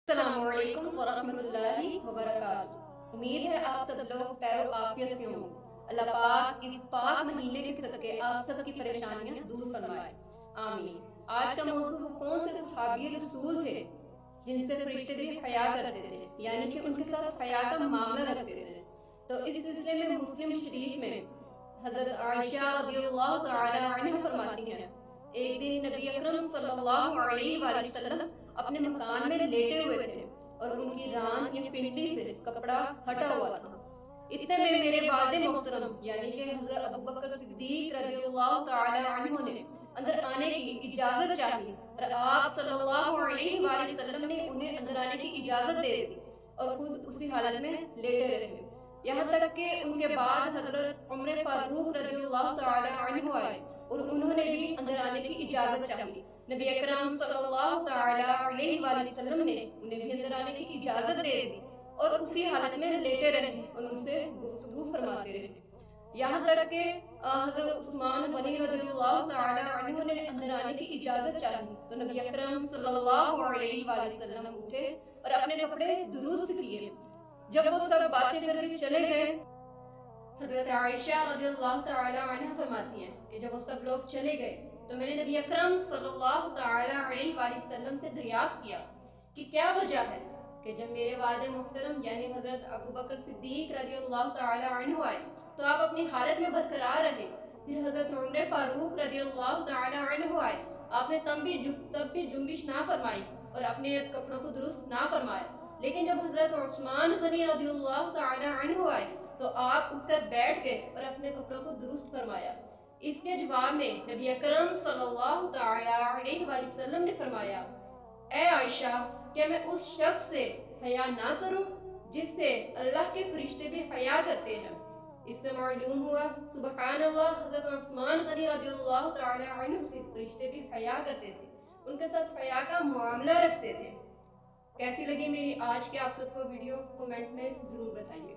अस्सलामुअलैकुम वरहमतुल्लाहि वबरकातुहू। उम्मीद है आप सब लोग खैर आफियत से होंगे। अल्लाह पाक इस पाक महीने के सदके आप सब की परेशानियां दूर फरमाए, आमीन। आज का मौजू कौन से सहाबी रसूल थे जिनसे फरिश्ते भी हया करते थे, यानी कि उनके साथ हया का मामला रखते थे। तो इस सिलसिले में मुस्लिम शरीफ में हजरत आयशा रज़ियल्लाहु तआला अन्हा फरमाती हैं, एक दिन नबी अकरम सल्लल्लाहु अलैहि वसल्लम अपने मकान में लेटे हुए थे और उनकी रान या पिंडी से कपड़ा हटा हुआ था। इतने में मेरे वालिद मोहतरम यानी कि हज़रत अबू बकर सिद्दीक रज़ियल्लाहु तआला अन्हु ने अंदर आने की इजाजत चाही और आप सल्लल्लाहु अलैहि वसल्लम ने उन्हें अंदर आने की इजाजत दे दी और खुद उसी हालत में लेटे रहे। यहाँ तक कि उनके बाद हज़रत उमर फारूक रज़ियल्लाहु तआला अन्हु आए और उन्होंने भी अंदर आने की इजाजत चाही। नबी अकरम सल्लल्लाहु तआला अलैहि वसल्लम ने उन्हें भी अंदर आने की इजाजत दे दी और उसी हालत में लेटे रहे और उनसे गुफ्तगू फरमाते रहे। यहाँ तक कि हज़रत उस्मान गनी रज़ियल्लाहु तआला अन्हु ने अंदर आने की इजाजत चाही तो नबी अकरम सल्लल्लाहु अलैहि वसल्लम उठे और अपने कपड़े दुरुस्त किए। जब वो सब बातें करके चले गए, हज़रत आयशा रज़ियल्लाहु तआला अन्हा फरमाती हैं कि जब वो सब लोग चले गए तो मैंने नबी अकरम सल्लल्लाहु तआला अलैहि वसल्लम से दरियाफ्त किया कि क्या वजह है कि जब मेरे वालिद मोहतरम यानी हज़रत अबू बकर सिद्दीक रज़ियल्लाहु तआला अन्हु आए तो आप अपनी हालत में बरकरार रहे। फिर हज़रत उमर फारूक रज़ियल्लाहु तआला अन्हु आए, आपने तब भी जुम्बिश ना फरमाई और अपने कपड़ों को दुरुस्त ना फरमाया। लेकिन जब हज़रत उस्मान गनी रज़ियल्लाहु तआला अन्हु आए तो आप उठकर बैठ गए और अपने कपड़ों को दुरुस्त फरमाया। इसके जवाब में नबी अकरम सल्लल्लाहु तआला अलैहि वसल्लम ने फरमाया, ए आयशा, क्या मैं उस शख्स से हया ना करूं जिससे अल्लाह के फरिश्ते भी हया करते हैं। इससे मालूम हुआ सुबहान अल्लाह, हज़रत उस्मान गनी रज़ियल्लाहु तआला अन्हु से फरिश्ते भी हया करते थे, उनके साथ हया का मामला रखते थे। कैसी लगी मेरी आज की आप सबको वीडियो कमेंट में ज़रूर बताइए।